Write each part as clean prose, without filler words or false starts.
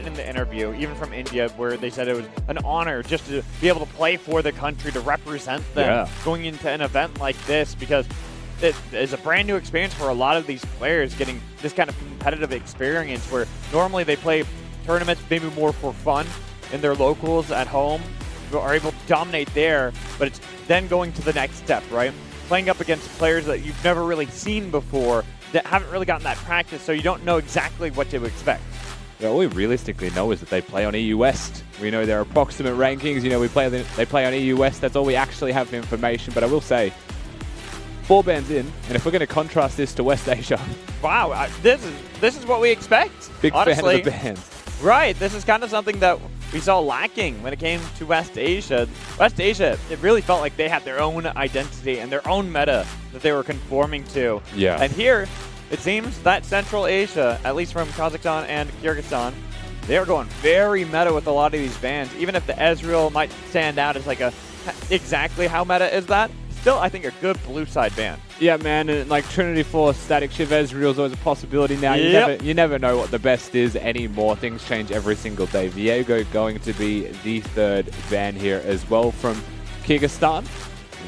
in the interview, even from India, where they said it was an honor just to be able to play for the country, to represent them going into an event like this, because it is a brand new experience for a lot of these players, getting this kind of competitive experience where normally they play tournaments maybe more for fun in their locals at home, are able to dominate there, but it's then going to the next step, right? Playing up against players that you've never really seen before, that haven't really gotten that practice, so you don't know exactly what to expect. Yeah, all we realistically know is that they play on EU West. We know their approximate rankings. You know, they play on EU West. That's all we actually have information. But I will say, 4 bans in, and if we're going to contrast this to West Asia, wow, this is what we expect. Big honestly, fan of the bans. Right, this is kind of something that we saw lacking when it came to West Asia. West Asia, it really felt like they had their own identity and their own meta that they were conforming to. Yeah. And here, it seems that Central Asia, at least from Kazakhstan and Kyrgyzstan, they are going very meta with a lot of these bans. Even if the Ezreal might stand out as like a exactly how meta is that, still I think a good blue side ban. Yeah, man, and like Trinity Force, Static Shiv, Ezreal is always a possibility now. You never know what the best is anymore. Things change every single day. Viego going to be the 3rd ban here as well from Kyrgyzstan.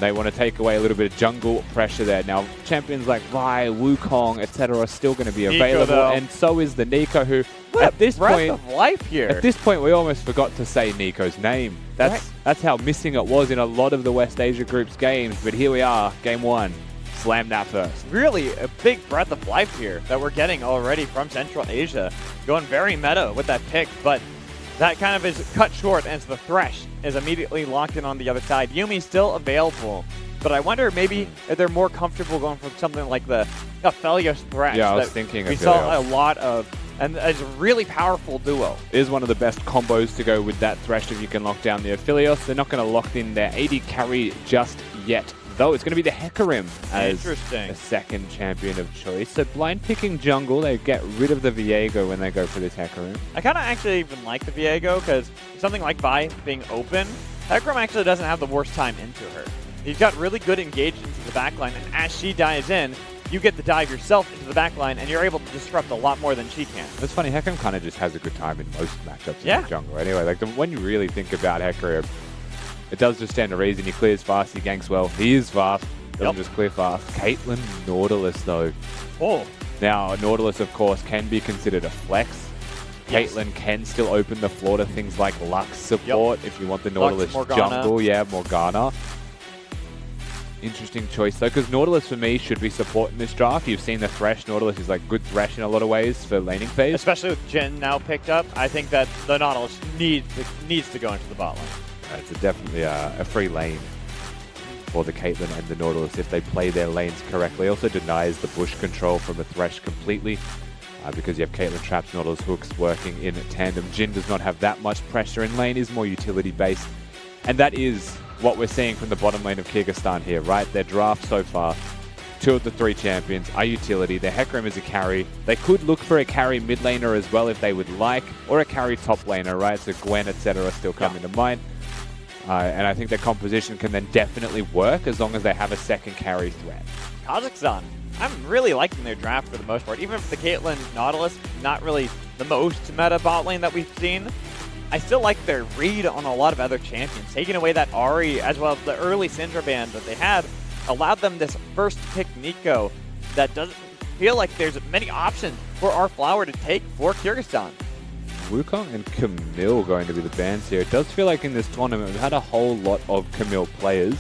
They want to take away a little bit of jungle pressure there. Now, champions like Vi, Wukong, etc. are still going to be available, and so is the Nico, who at this point, of life here. At this point, we almost forgot to say Nico's name. That's how missing it was in a lot of the West Asia Group's games. But here we are, game 1. Slam that first. Really a big breath of life here that we're getting already from Central Asia. Going very meta with that pick, but that kind of is cut short as the Thresh is immediately locked in on the other side. Yumi's still available, but I wonder maybe if they're more comfortable going for something like the Aphelios Thresh. Yeah, I was thinking we saw a lot of, and it's a really powerful duo. It is one of the best combos to go with that Thresh if you can lock down the Aphelios. They're not going to lock in their AD carry just yet, though. It's going to be the Hecarim as a 2nd champion of choice. So blind picking jungle, they get rid of the Viego when they go for this Hecarim. I kind of actually even like the Viego because something like Vi being open, Hecarim actually doesn't have the worst time into her. He's got really good engagement into the backline, and as she dives in, you get the dive yourself into the backline, and you're able to disrupt a lot more than she can. It's funny, Hecarim kind of just has a good time in most matchups in the jungle. Anyway, like when you really think about Hecarim, it does just stand to reason. He clears fast, he ganks well. He is fast, doesn't just clear fast. Caitlyn Nautilus, though. Oh. Now, Nautilus, of course, can be considered a flex. Caitlyn can still open the floor to things like Lux support if you want the Nautilus jungle. Yeah, Morgana. Interesting choice, though, because Nautilus, for me, should be support in this draft. You've seen the Thresh. Nautilus is like good Thresh in a lot of ways for laning phase. Especially with Jhin now picked up, I think that the Nautilus needs to go into the bot lane. It's definitely a free lane for the Caitlyn and the Nautilus if they play their lanes correctly. Also denies the bush control from the Thresh completely because you have Caitlyn traps, Nautilus hooks working in tandem. Jhin does not have that much pressure in lane, is more utility based. And that is what we're seeing from the bottom lane of Kyrgyzstan here, right? Their draft so far, 2 of the 3 champions are utility. Their Hecarim is a carry. They could look for a carry mid laner as well if they would like, or a carry top laner, right? So Gwen, etc. still come into mind. And I think their composition can then definitely work as long as they have a 2nd carry threat. Kazakhstan, I'm really liking their draft for the most part. Even if the Caitlyn Nautilus, not really the most meta bot lane that we've seen, I still like their read on a lot of other champions. Taking away that Ahri as well as the early Syndra ban that they had allowed them this first pick Nico that doesn't feel like there's many options for our flower to take for Kyrgyzstan. Wukong and Camille going to be the bans here. It does feel like in this tournament we've had a whole lot of Camille players.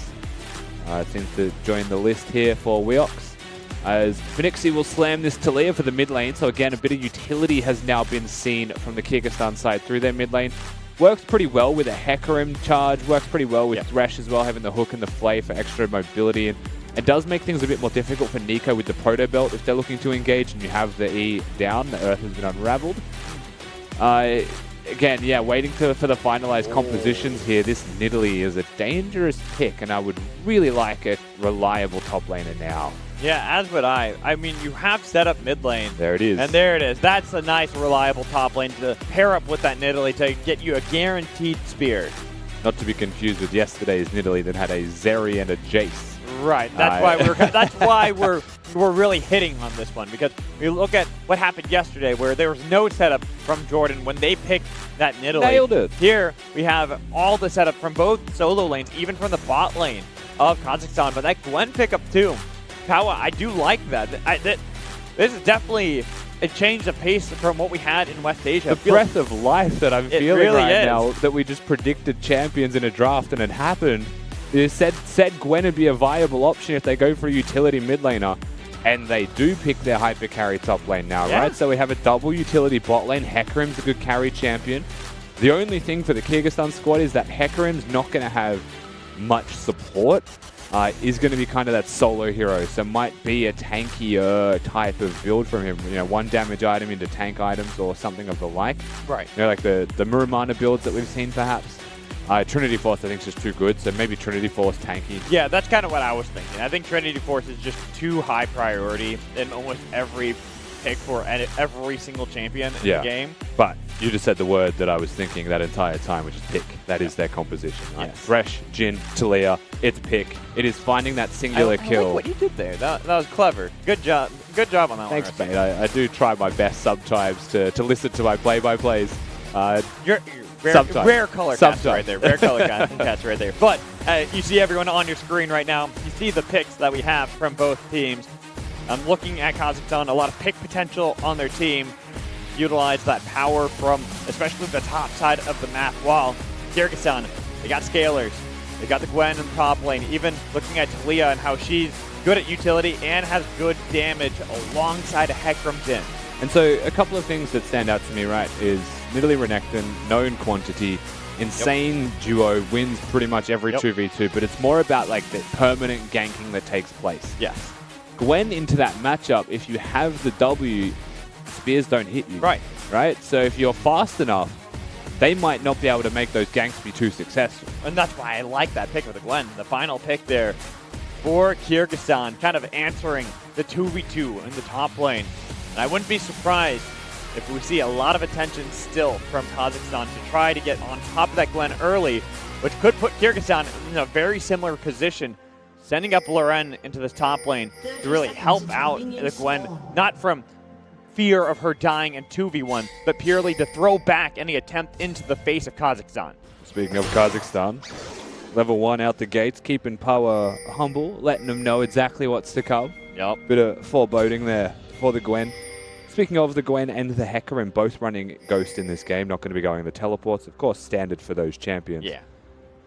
Seems to join the list here for Weox. As Phoenixy will slam this Talia for the mid lane. So again, a bit of utility has now been seen from the Kyrgyzstan side through their mid lane. Works pretty well with a Hecarim charge. Works pretty well with Thresh as well, having the hook and the flay for extra mobility. And it does make things a bit more difficult for Nico with the Proto Belt if they're looking to engage and you have the E down. The Earth has been unraveled. Again, yeah, waiting for the finalized compositions here. This Nidalee is a dangerous pick, and I would really like a reliable top laner now. Yeah, as would I. I mean, you have set up mid lane. There it is. And there it is. That's a nice, reliable top lane to pair up with that Nidalee to get you a guaranteed spear. Not to be confused with yesterday's Nidalee that had a Zeri and a Jace. Right. That's why we're we're really hitting on this one because we look at what happened yesterday where there was no setup from Jordan when they picked that Nidalee. Nailed it. Here we have all the setup from both solo lanes, even from the bot lane of Kazakhstan, but that Gwen pickup too. Kawa, I do like that. This is definitely a change of pace from what we had in West Asia. The breath of life that I'm feeling really right is. now, that we just predicted champions in a draft and it happened. It said Gwen would be a viable option if they go for a utility mid laner. And they do pick their hyper carry top lane now, right? So we have a double utility bot lane. Hecarim's a good carry champion. The only thing for the Kyrgyzstan squad is that Hecarim's not going to have much support. Is going to be kind of that solo hero, so might be a tankier type of build from him. You know, one damage item into tank items or something of the like. Right. You know, like the Muramana builds that we've seen perhaps. Trinity Force I think is just too good, so maybe Trinity Force tanky. Yeah, that's kind of what I was thinking. I think Trinity Force is just too high priority in almost every pick for every single champion in the game. But you just said the word that I was thinking that entire time, which is pick. That is their composition. Right? Yes. Thresh, Jhin, Taliyah, it's pick. It is finding that singular kill. I like what you did there. That was clever. Good job. Good job on that one. Thanks, mate. I do try my best sometimes to listen to my play-by-plays. You're rare color catch right there. Rare color catch right there. But you see everyone on your screen right now. You see the picks that we have from both teams. I'm looking at Kazakhstan, a lot of pick potential on their team. Utilize that power from especially the top side of the map. While Kyrgyzstan, they got scalers. They got the Gwen in the top lane. Even looking at Taliyah and how she's good at utility and has good damage alongside a Hecarim Jhin. And so a couple of things that stand out to me, right, is Nidalee Renekton, known quantity, insane duo, wins pretty much every 2v2, but it's more about like the permanent ganking that takes place. Yes. Gwen into that matchup, if you have the W, spears don't hit you. Right. Right? So if you're fast enough, they might not be able to make those ganks be too successful. And that's why I like that pick with the Gwen. The final pick there for Kyrgyzstan, kind of answering the 2v2 in the top lane. And I wouldn't be surprised if we see a lot of attention still from Kazakhstan to try to get on top of that Gwen early, which could put Kyrgyzstan in a very similar position, sending up Loren into this top lane to really help out the Gwen, not from fear of her dying in 2v1, but purely to throw back any attempt into the face of Kazakhstan. Speaking of Kazakhstan, level 1 out the gates, keeping power humble, letting them know exactly what's to come. Yep. Bit of foreboding there for the Gwen. Speaking of the Gwen and the Hecarim, both running Ghost in this game, not going to be going the teleports. Of course, standard for those champions. Yeah.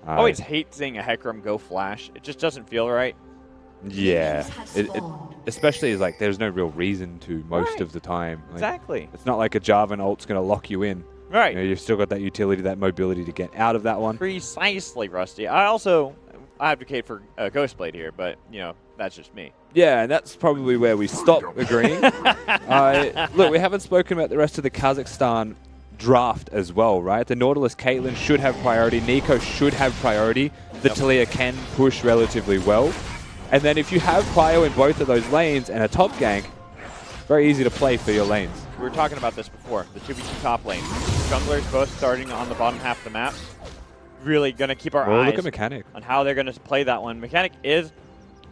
I always hate seeing a Hecarim go flash. It just doesn't feel right. Yeah. Especially as like there's no real reason to most of the time. Like, exactly. It's not like a Jarvan ult's going to lock you in. Right. You know, you've still got that utility, that mobility to get out of that one. Precisely, Rusty. I advocate for Ghostblade here, but, you know, that's just me. Yeah, and that's probably where we stop agreeing. Look, we haven't spoken about the rest of the Kazakhstan draft as well, right? The Nautilus Caitlyn should have priority. Nico should have priority. The Taliyah can push relatively well. And then if you have Prio in both of those lanes and a top gank, very easy to play for your lanes. We were talking about this before, the 2v2 top lane. Junglers both starting on the bottom half of the map. Really going to keep our eyes look at Mechanic on how they're going to play that one. Mechanic is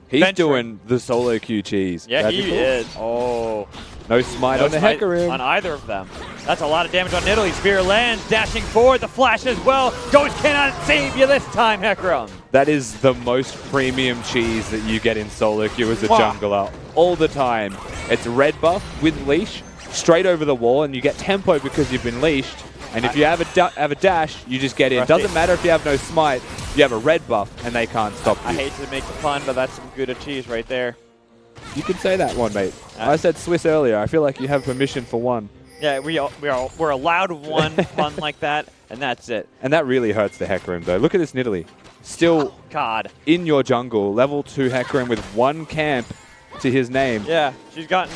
He's venturing. Doing the solo Q cheese. Yeah, he is. Oh. No smite on the Hecarim. On either of them. That's a lot of damage on Nidalee. Spear lands, dashing forward, the flash as well. Ghost cannot save you this time, Hecarim. That is the most premium cheese that you get in solo queue as a jungler. All the time. It's red buff with leash, straight over the wall, and you get tempo because you've been leashed. And if you have a dash, you just get in. Doesn't matter if you have no smite, you have a red buff, and they can't stop you. I hate to make the pun, but that's some Gouda cheese right there. You can say that one, mate. I said Swiss earlier. I feel like you have permission for one. Yeah, we're allowed one pun like that, and that's it. And that really hurts the Hecarim, though. Look at this Nidalee. Still in your jungle, level 2 Hecarim with one camp to his name. Yeah, she's gotten...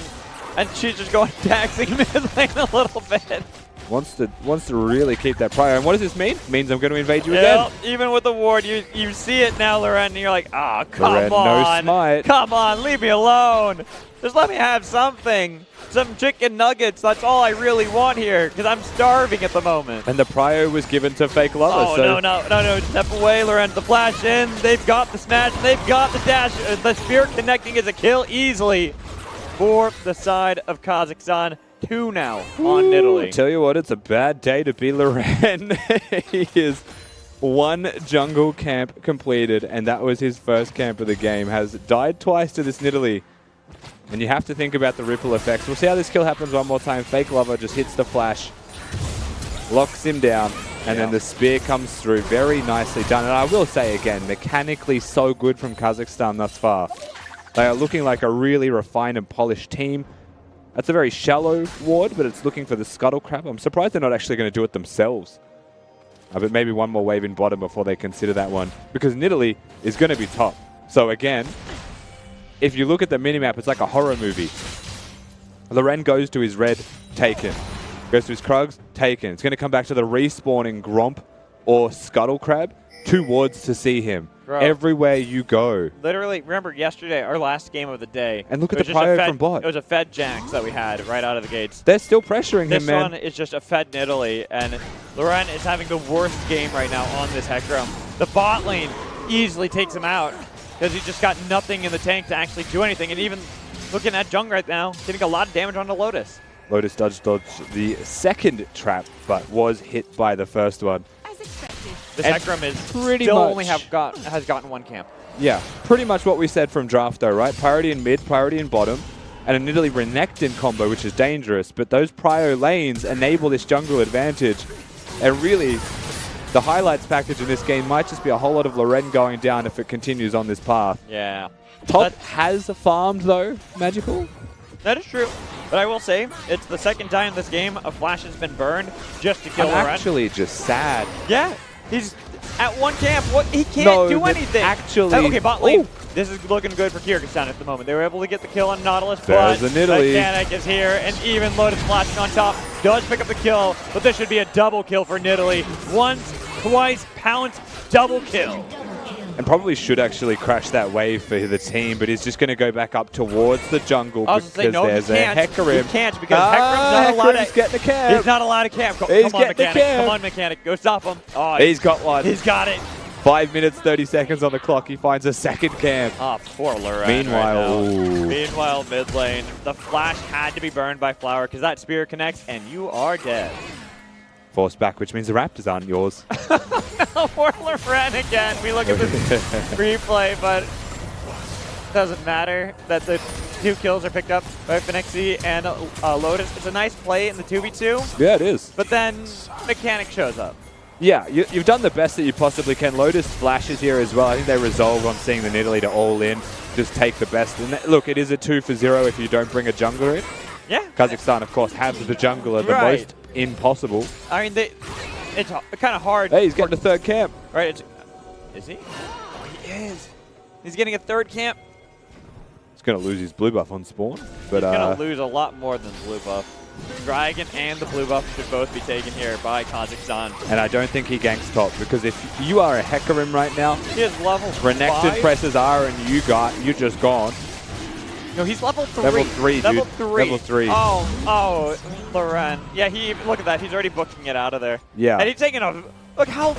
And she's just going taxing mid lane a little bit. Wants to really keep that prio. And what does this mean? It means I'm going to invade you again. Even with the ward, you see it now, Loren, and you're like, ah, come Loren, on. no smite. Come on, leave me alone. Just let me have something. Some chicken nuggets. That's all I really want here, because I'm starving at the moment. And the prio was given to Fake Lover. Oh, so no. Step away, Loren. The flash in. They've got the smash. They've got the dash. The spear connecting is a kill easily for the side of Kazakhstan. 2 now on Nidalee. Tell you what, it's a bad day to be Loren. He is 1 jungle camp completed, and that was his first camp of the game. Has died twice to this Nidalee. And you have to think about the ripple effects. We'll see how this kill happens one more time. Fake Lover just hits the flash, locks him down, and then the spear comes through. Very nicely done. And I will say again, mechanically so good from Kazakhstan thus far. They are looking like a really refined and polished team. That's a very shallow ward, but it's looking for the scuttle crab. I'm surprised they're not actually going to do it themselves. But maybe one more wave in bottom before they consider that one. Because Nidalee is going to be top. So again, if you look at the minimap, it's like a horror movie. Loren goes to his red, taken. Goes to his Krugs, taken. It's going to come back to the respawning Gromp or scuttle crab. 2 wards to see him. Bro, everywhere you go. Literally, remember yesterday, our last game of the day. And look at the prio from bot. It was a Fed Jax that we had right out of the gates. They're still pressuring him, man. This one is just a Fed Nidalee, and Loren is having the worst game right now on this Hecarim. The bot lane easily takes him out because he's just got nothing in the tank to actually do anything. And even looking at Jung right now, getting a lot of damage on the Lotus. Lotus dodged the second trap, but was hit by the first one. This Hecarim is still only has gotten 1 camp. Yeah, pretty much what we said from draft though, right? Priority in mid, priority in bottom, and a Nidalee Renekton combo, which is dangerous, but those prio lanes enable this jungle advantage. And really, the highlights package in this game might just be a whole lot of Loren going down if it continues on this path. Yeah. Top has farmed though, Magical. That is true. But I will say, it's the second time in this game a flash has been burned just to kill Loren. I'm actually just sad. Yeah. He's at 1 camp. What? He can't do anything. Actually, okay, bot lane. Ooh. This is looking good for Kyrgyzstan at the moment. They were able to get the kill on Nautilus, but the Nidalee. Mechanic is here, and even Lotus flashing on top does pick up the kill, but this should be a double kill for Nidalee. Once, twice, pounce, double kill. And probably should actually crash that wave for the team, but he's just going to go back up towards the jungle because there's a Hecarim. He can't because Hecarim's not allowed to get the camp. He's not allowed to camp. Come on, Mechanic. Come on, Mechanic. Go stop him. Oh, he's got one. He's got it. 5 minutes, 30 seconds on the clock. He finds a second camp. Oh, poor Loren. Meanwhile, mid lane, the flash had to be burned by Flower because that spear connects and you are dead. Forced back, which means the Raptors aren't yours. No, poor Loren again. We look at this replay, but it doesn't matter that the 2 kills are picked up by Phoenixy and Lotus. It's a nice play in the 2v2. Yeah, it is. But then Mechanic shows up. Yeah, you've done the best that you possibly can. Lotus flashes here as well. I think they resolved on seeing the Nidalee to all in, just take the best. And look, it is a 2 for 0 if you don't bring a jungler in. Yeah. Kazakhstan, of course, have the jungler the most impossible. I mean, it's kind of hard. Hey, he's getting a 3rd camp. Right? Is he? Oh, he is. He's getting a 3rd camp. He's going to lose his blue buff on spawn. But he's going to lose a lot more than blue buff. Dragon and the blue buff should both be taken here by Kazakhstan. And I don't think he ganks top, because if you are a Hecarim right now, he is level Renekton presses R and you're just gone. No, he's level 3. Level 3, dude. Level 3. Level 3. Oh, Loren. Yeah, look at that. He's already booking it out of there. Yeah. And he's taking a, look how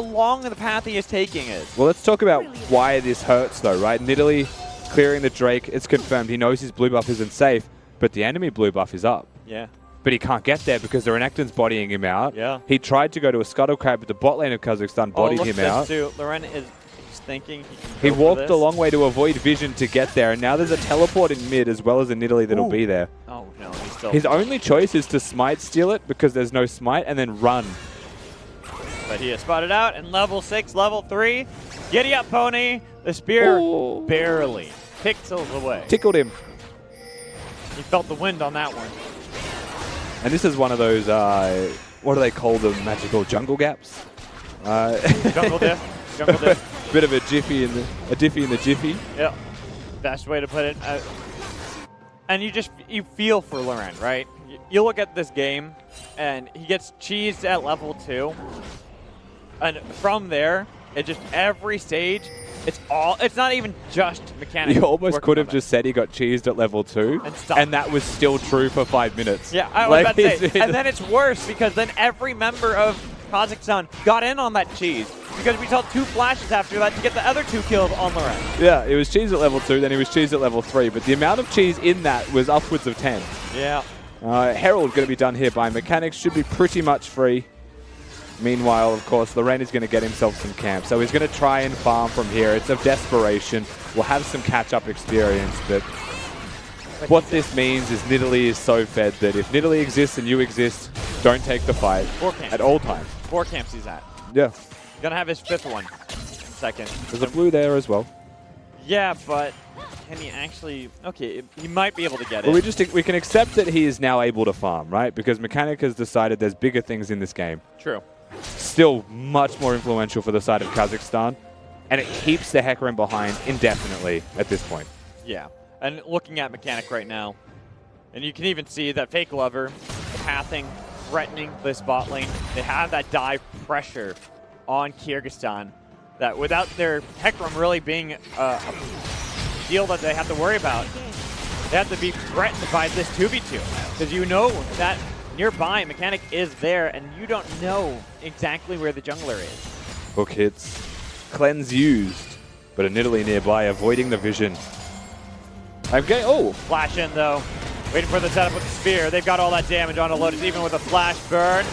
long the path he is taking is. Well, let's talk about why this hurts though, right? Nidalee clearing the Drake, it's confirmed. He knows his blue buff isn't safe, but the enemy blue buff is up. Yeah. But he can't get there because the Renekton's bodying him out. Yeah. He tried to go to a scuttle crab, but the bot lane of Kazakhstan bodied him out. Too. Loren is thinking he walked a long way to avoid vision to get there, and now there's a teleport in mid as well as a Nidalee that'll be there. Oh no, he's still. His only choice is to smite steal it because there's no smite, and then run. But he is spotted out, and level 6, level 3. Giddy up, Pony. The spear barely pixels away. Tickled him. He felt the wind on that one. And this is one of those, what do they call them, magical jungle gaps? Jungle diff. Jungle diff. Bit of a jiffy in the jiffy. Yeah, best way to put it. And you feel for Loren, right? you look at this game, and he gets cheesed at level 2, and from there, it just every stage, it's not even just mechanics. You almost could have just said he got cheesed at level 2, and that was still true for 5 minutes. Yeah, I was about to say, and then it's worse because then every member of Kazakhstan got in on that cheese because we saw 2 flashes after that to get the other 2 kills on Loren. Yeah, it was cheese at level 2, then he was cheese at level 3, but the amount of cheese in that was upwards of 10. Yeah. Herald going to be done here by mechanics, should be pretty much free. Meanwhile, of course, Loren is going to get himself some camp, so he's going to try and farm from here. It's of desperation. We'll have some catch-up experience, but what this means is Nidalee is so fed that if Nidalee exists and you exist, don't take the fight at all times. 4 camps he's at. Yeah. Gonna have his 5th one. Second. There's a blue there as well. Yeah, but can he actually... Okay, he might be able to get it. Well, we can accept that he is now able to farm, right? Because Mechanic has decided there's bigger things in this game. True. Still much more influential for the side of Kazakhstan, and it keeps the Hecarim behind indefinitely at this point. Yeah, and looking at Mechanic right now, and you can even see that Fake Lover pathing, threatening this bot lane. They have that dive pressure on Kyrgyzstan that without their Hecarim really being a deal that they have to worry about, they have to be threatened by this 2v2 because you know that nearby Mechanic is there and you don't know exactly where the jungler is. Hook hits, cleanse used, but a Nidalee nearby avoiding the vision. Okay, oh! Flash in though, waiting for the setup with the spear. They've got all that damage on Lotus even with a flash burn.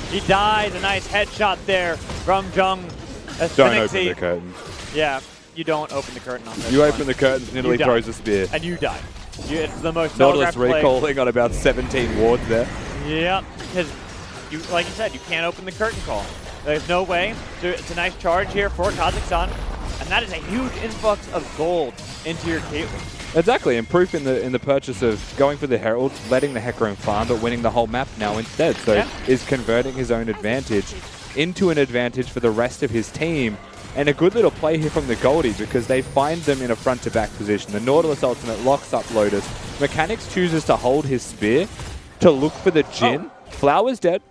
He dies, a nice headshot there from Jung. Don't open the curtain. Yeah, you don't open the curtain on this You one. open the curtains, Nidalee throws a spear. And you die. It's the most Nautilus telegraphed recalling on about 17 wards there. Yep, because like you said, you can't open the curtain call. There's no way. So it's a nice charge here for Kazakhstan, and that is a huge influx of gold into your Caitlyn. Exactly, and proof in the purchase of going for the Herald, letting the Hecarim farm, but winning the whole map now instead. So is converting his own advantage into an advantage for the rest of his team. And a good little play here from the Goldie because they find them in a front-to-back position. The Nautilus ultimate locks up Lotus. Mechanics chooses to hold his spear to look for the Jhin. Flower's dead.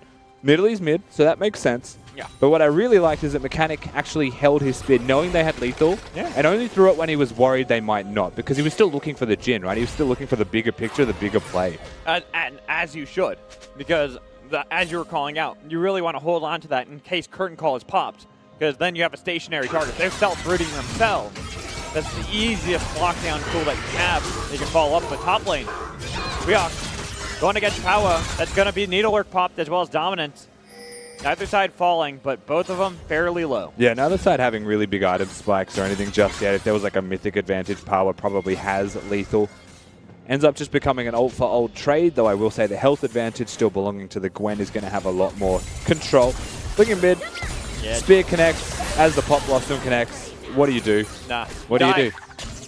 Nidalee's mid, so that makes sense. Yeah. But what I really liked is that Mechanic actually held his spear knowing they had lethal and only threw it when he was worried they might not because he was still looking for the Jhin, right? He was still looking for the bigger picture, the bigger play. And as you should, because as you were calling out, you really want to hold on to that in case curtain call is popped. Because then you have a stationary target. They're self-rooting themselves. That's the easiest lockdown tool that you have. They can follow up the top lane. We are going against Power. That's going to be Needlework popped as well as Dominance. Neither side falling, but both of them fairly low. Yeah, neither side having really big item spikes or anything just yet. If there was like a mythic advantage, Power probably has lethal. Ends up just becoming an ult for ult trade, though I will say the health advantage still belonging to the Gwen is going to have a lot more control. Looking mid. Yeah. Spear connects as the Pop Blossom connects. What do you do? Nah. What do you do?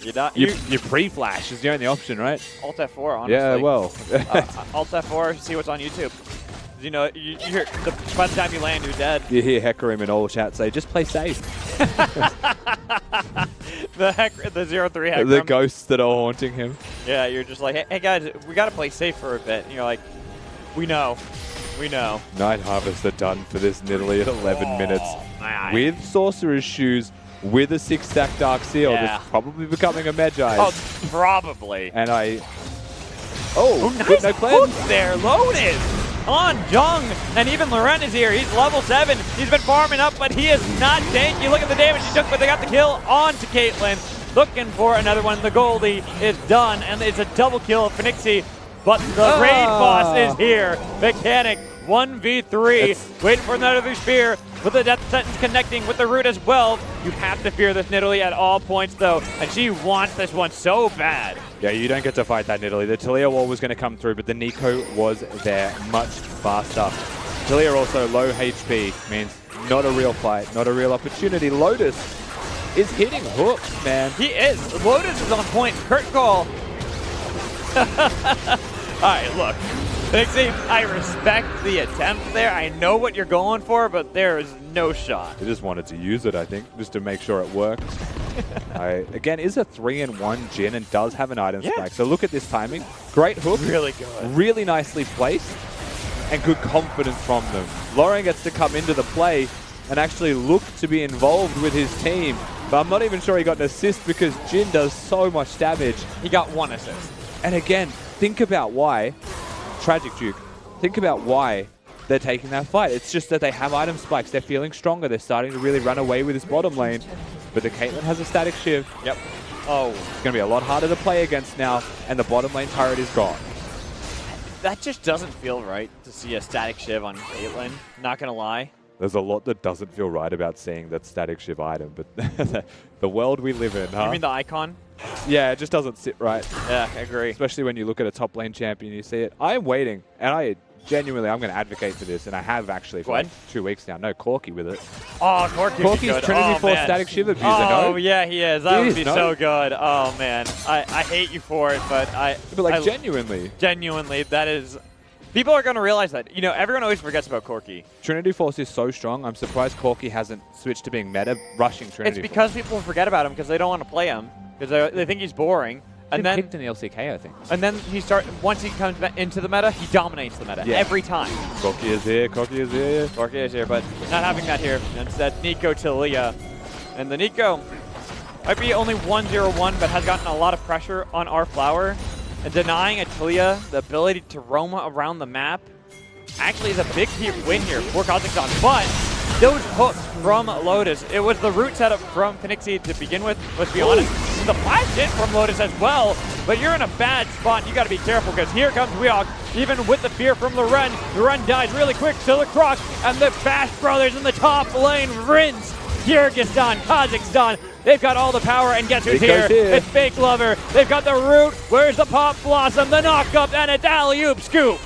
You die. You pre-flash is the only option, right? Alt F4, honestly. Yeah, well. Alt F4, see what's on YouTube. You know, you hear by the time you land, you're dead. You hear Hecarim in all chat say, just play safe. the 0-3 Hecarim. The ghosts that are haunting him. Yeah, you're just like, hey guys, we got to play safe for a bit. And you're like, we know. We know. Night Harvest are done for this Nidalee at 11 minutes. Man. With Sorcerer's Shoes, with a 6-stack Dark Seal. That's probably becoming a Magi. Oh, probably. And I... nice no hook there. Lotus on Jung. And even Loren is here. He's level 7. He's been farming up, but he is not tanky. Look at the damage he took, but they got the kill on to Caitlyn. Looking for another one. The Goldie is done, and it's a double kill of Phoenixy. But the raid boss is here. Mechanic 1v3. Waiting for another spear with the death sentence connecting with the root as well. You have to fear this Nidalee at all points though. And she wants this one so bad. Yeah, you don't get to fight that Nidalee. The Talia wall was going to come through, but the Nico was there much faster. Talia also low HP, means not a real fight, not a real opportunity. Lotus is hitting hooks, man. He is. Lotus is on point. Curtain call. Alright, look. Pixie, I respect the attempt there. I know what you're going for, but there is no shot. They just wanted to use it, I think, just to make sure it worked. Again, is a 3-in-1 Jhin and does have an item spike. So look at this timing. Great hook. Really good. Really nicely placed. And good confidence from them. Lauren gets to come into the play and actually look to be involved with his team. But I'm not even sure he got an assist because Jhin does so much damage. He got 1 assist. And again, think about why, Tragic Duke, think about why they're taking that fight. It's just that they have item spikes. They're feeling stronger. They're starting to really run away with this bottom lane. But the Caitlyn has a static shiv. Yep. Oh. It's going to be a lot harder to play against now, and the bottom lane turret is gone. That just doesn't feel right to see a static shiv on Caitlyn. Not going to lie. There's a lot that doesn't feel right about seeing that static shiv item, but the world we live in, huh? You mean the icon? Yeah, it just doesn't sit right. Yeah, I agree. Especially when you look at a top lane champion, you see it. I am waiting, and I'm going to advocate for this, and I have actually for like 2 weeks now. No, Corky with it. Oh, Corky's Trinity Force static shiv abuser, Oh, no? yeah, he is. That would be no. so good. Oh, man. I hate you for it, but genuinely. Genuinely, that is... People are going to realize that. You know, everyone always forgets about Corky. Trinity Force is so strong. I'm surprised Corky hasn't switched to being meta, rushing Trinity It's because people forget about him because they don't want to play him because they think he's boring. And then picked in the LCK, I think. And then once he comes into the meta, he dominates the meta every time. Corky is here. Corky is here. Corky is here, but not having that here. Instead, Nico to Leah. And the Nico might be only 1-0-1, but has gotten a lot of pressure on our Flower. And denying Atilia the ability to roam around the map actually is a big win here for Kazakhstan. But those hooks from Lotus, it was the root setup from Phoenixy to begin with, let's be honest. The flash hit from Lotus as well, but you're in a bad spot. You got to be careful because here comes Weok, even with the fear from the run. The run dies really quick to the Croc, and the Fast Brothers in the top lane rinse Kyrgyzstan, Kazakhstan. They've got all the power, and guess who's here? It's Fake Lover. They've got the root. Where's the Pop Blossom? The knock-up, and a alley-oop scoop.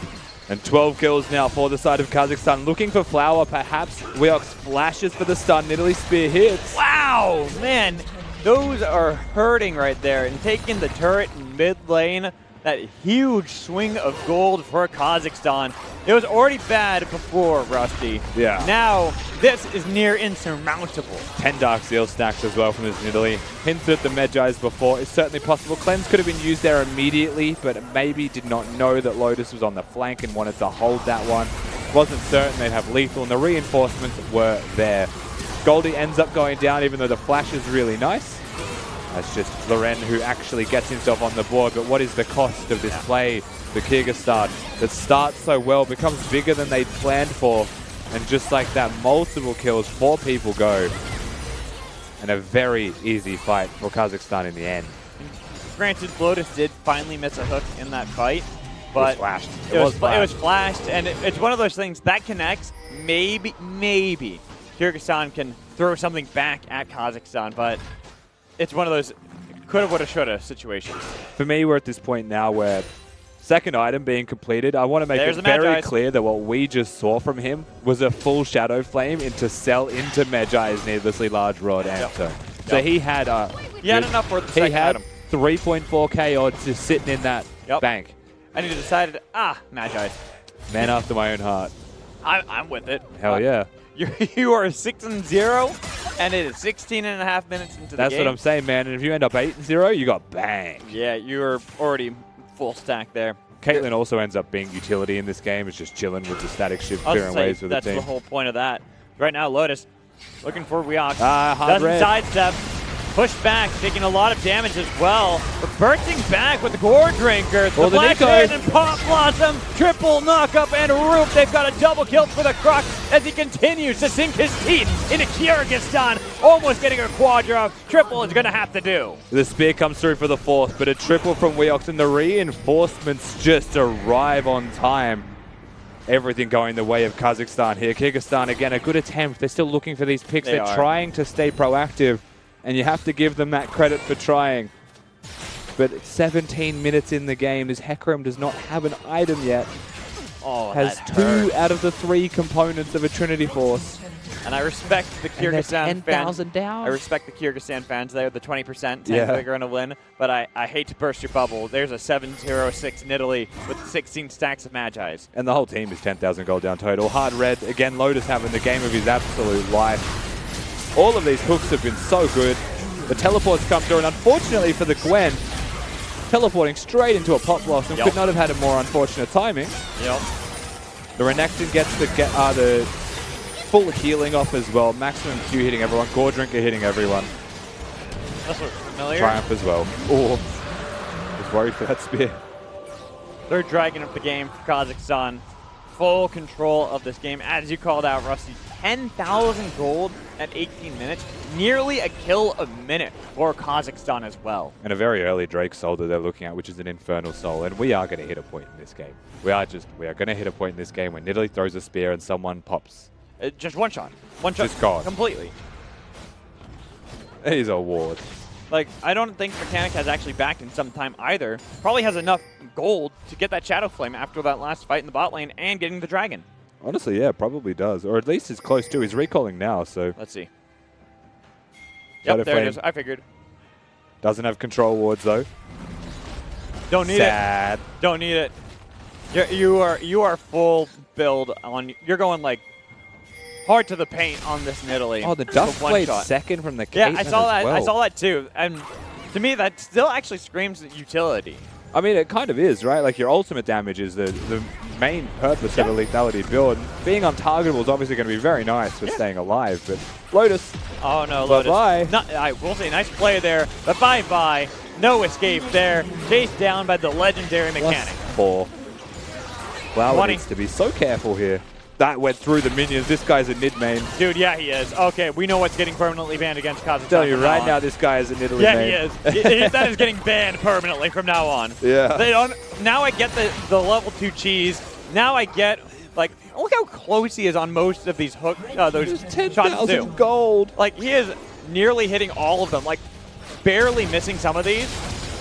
And 12 kills now for the side of Kazakhstan. Looking for Flower, perhaps. Weox flashes for the stun. Nidalee Spear hits. Wow, man. Those are hurting right there. And taking the turret in mid lane, that huge swing of gold for Kazakhstan. It was already bad before, Rusty. Yeah. Now, this is near insurmountable. 10 Dark Seal stacks as well from this Nidalee. Hinted at the Medjais before. It's certainly possible. Cleanse could have been used there immediately, but maybe did not know that Lotus was on the flank and wanted to hold that one. Wasn't certain they'd have lethal, and the reinforcements were there. Goldie ends up going down, even though the flash is really nice. That's just Loren who actually gets himself on the board, but what is the cost of this play for Kyrgyzstan that starts so well, becomes bigger than they'd planned for, and just like that, multiple kills, 4 people go, and a very easy fight for Kazakhstan in the end. Granted, Lotus did finally miss a hook in that fight, but it was flashed. It was flashed, and it's one of those things that connects. Maybe Kyrgyzstan can throw something back at Kazakhstan, but it's one of those coulda, woulda, shoulda situations. For me, we're at this point now where second item being completed. I want to make it very clear that what we just saw from him was a full Shadow Flame into sell into Medjai's needlessly large rod answer. So he had enough for the second item. 3.4k odds just sitting in that bank. And he decided, Medjai's. Man after my own heart. I'm with it. Hell yeah. You are 6-0, and it is 16.5 minutes into the game. That's what I'm saying, man. And if you end up 8-0, you got bang. Yeah, you're already full stack there. Caitlyn also ends up being utility in this game. It's just chilling with the static shift, clearing ways with the team. That's the whole point of that. Right now, Lotus looking for Weok. Doesn't sidestep. Push back, taking a lot of damage as well. But bursting back with the Gore Drinker. The Black Hand and Pop Blossom. Triple knock-up and Roop. They've got a double kill for the Croc as he continues to sink his teeth into Kyrgyzstan. Almost getting a quadra. Triple is going to have to do. The spear comes through for the fourth, but a triple from Weox, and the reinforcements just arrive on time. Everything going the way of Kazakhstan here. Kyrgyzstan, again, a good attempt. They're still looking for these picks. They're trying to stay proactive. And you have to give them that credit for trying. But 17 minutes in the game, as Hecarim does not have an item yet. Has 2 out of the 3 components of a Trinity Force. And I respect the Kyrgyzstan fans. Down. I respect the Kyrgyzstan fans there, the 20%. They're going to win. But I hate to burst your bubble. There's a 7-0-6 Nidalee with 16 stacks of Medjai's. And the whole team is 10,000 gold down total. Hard Red, again, Lotus having the game of his absolute life. All of these hooks have been so good. The teleports come through, and unfortunately for the Gwen, teleporting straight into a pop blossom could not have had a more unfortunate timing. Yep. The Renekton gets the full healing off as well. Maximum Q hitting everyone. Gore Drinker hitting everyone. This looks familiar. Triumph as well. Oh, was worried for that spear. Third dragon of the game for Kazakhstan. Full control of this game. As you called out, Rusty, 10,000 gold at 18 minutes. Nearly a kill a minute for Kazakhstan as well. And a very early Drake Soul that they're looking at, which is an Infernal Soul. And we are going to hit a point in this game. We are going to hit a point in this game when Nidalee throws a spear and someone pops. Just one shot. One shot. Just gone. Completely. He's a ward. Like, I don't think Mechanic has actually backed in some time either. Probably has enough gold to get that Shadow Flame after that last fight in the bot lane and getting the dragon. Honestly, yeah, probably does. Or at least is close to. He's recalling now, so. Let's see. Shadow Yep, there Flame. it is. I figured. Doesn't have control wards, though. Don't need Sad. it. Don't need it. You are full build on. You're going like hard to the paint on this Nidalee. Oh, the Dust Blade second from the Caitlyn. Yeah, I saw that. Well. I saw that too. And to me, that still actually screams utility. I mean, it kind of is, right? Like, your ultimate damage is the main purpose of a lethality build. Being untargetable is obviously going to be very nice for staying alive, but Lotus. Oh, no, Lotus. Bye-bye. I will say, nice play there, but bye-bye. No escape there. Chased down by the legendary Mechanic. +4. Flower needs to be so careful here. That went through the minions. This guy's a mid main. Dude, yeah, he is. Okay, we know what's getting permanently banned against Kazakhstan. I'm telling you right now, this guy is a Nidalee main. Yeah, he is. That is getting banned permanently from now on. Yeah. They don't. Now I get the level 2 cheese. Now I get, like, look how close he is on most of these hook, those shots 10,000 gold. Like, he is nearly hitting all of them. Like, barely missing some of these,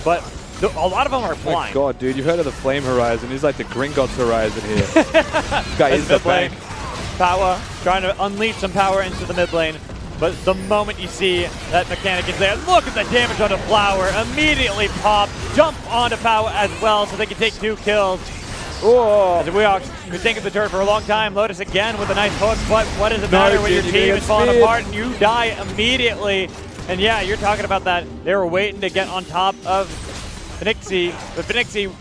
but a lot of them are blind. Oh my god, dude, you've heard of the Flame Horizon. He's like the Gringotts Horizon here. This guy is the bank. Power, trying to unleash some power into the mid lane. But the moment you see that Mechanic is there, look at the damage on the Flower. Immediately pop, jump onto Power as well so they can take 2 kills. Oh. As we are thinking the turret for a long time. Lotus again with a nice hook, but what does it matter when your team is falling apart and you die immediately? And yeah, you're talking about that. They were waiting to get on top of Phoenixy, but Phoenixy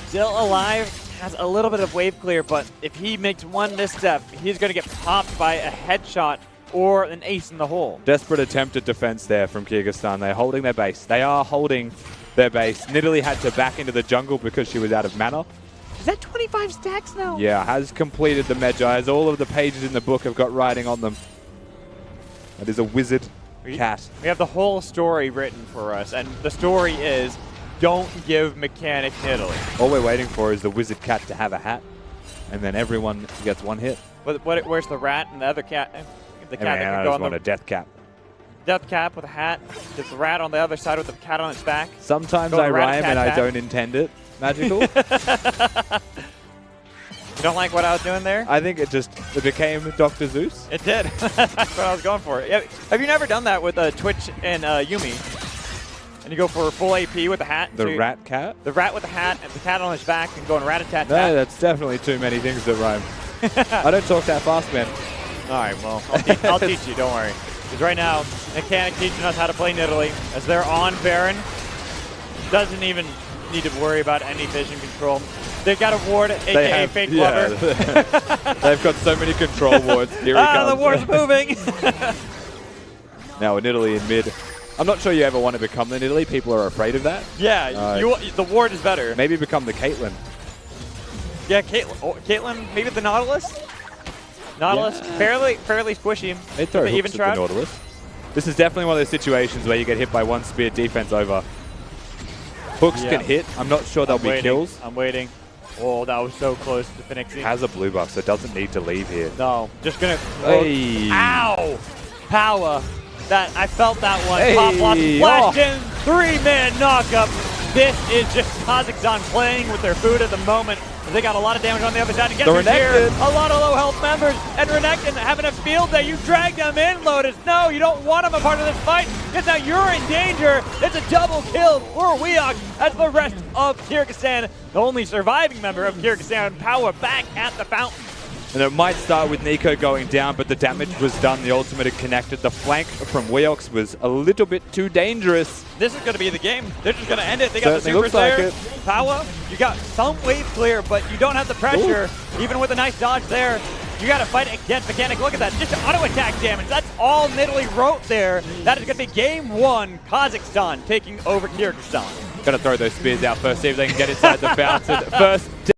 still alive, has a little bit of wave clear, but if he makes one misstep, he's going to get popped by a headshot or an ace in the hole. Desperate attempt at defense there from Kyrgyzstan. They're holding their base. They are holding their base. Nidalee had to back into the jungle because she was out of mana. Is that 25 stacks now? Yeah, has completed the Medjais. All of the pages in the book have got writing on them. That is a wizard cat. We have the whole story written for us, and the story is, don't give Mechanic Nidalee. All we're waiting for is the wizard cat to have a hat, and then everyone gets one hit. Where's the rat and the other cat? The cat that I can go just on want the a death cap. death cap with a hat. There's the rat on the other side with the cat on its back. Sometimes Go I rhyme and I hat. don't intend it. Magical. You don't like what I was doing there? I think it became Dr. Zeus. It did. That's what I was going for. Have you never done that with Twitch and Yumi? And you go for full AP with the hat? The rat cat? The rat with the hat and the cat on his back and going rat-a-tat-tat. No, that's definitely too many things that rhyme. I don't talk that fast, man. All right, well, I'll teach you. Don't worry. Because right now, Mechanic teaching us how to play Nidalee as they're on Baron. Doesn't even need to worry about any vision control. They've got a ward, a.k.a. Fake Lover. They've got so many control wards. Here he comes. The ward's moving. Now, Nidalee in mid. I'm not sure you ever want to become the Nidalee. People are afraid of that. Yeah, the ward is better. Maybe become the Caitlyn. Yeah, Caitlyn, maybe the Nautilus? Nautilus, yeah. fairly squishy. They throw the hooks at the Nautilus. This is definitely one of those situations where you get hit by one spear, defense over. Hooks can hit. I'm not sure they'll be kills. I'm waiting. Oh, that was so close to Phoenixy. Has a blue buff, so it doesn't need to leave here. No, just gonna. Hey. Ow! Power. I felt that one. Hey. Pop Blossom flashed in. 3-man knockup. This is just Kazakhstan playing with their food at the moment. They got a lot of damage on the other side. And guess who's here? A lot of low health members. And Renekton having a field day. You drag them in, Lotus. No, you don't want them a part of this fight. Because now you're in danger. It's a double kill for Weok as the rest of Kyrgyzstan, the only surviving member of Kyrgyzstan, Power back at the fountain. And it might start with Nico going down, but the damage was done. The ultimate had connected. The flank from Weox was a little bit too dangerous. This is going to be the game. They're just going to end it. They got the Certainly supers looks like there. it. Power, you got some wave clear, but you don't have the pressure. Ooh. Even with a nice dodge there, you got to fight against Mechanic. Look at that. Just auto attack damage. That's all Nidalee wrote there. That is going to be game one. Kazakhstan taking over Kyrgyzstan. Gonna throw those spears out first, see if they can get inside the fountain. First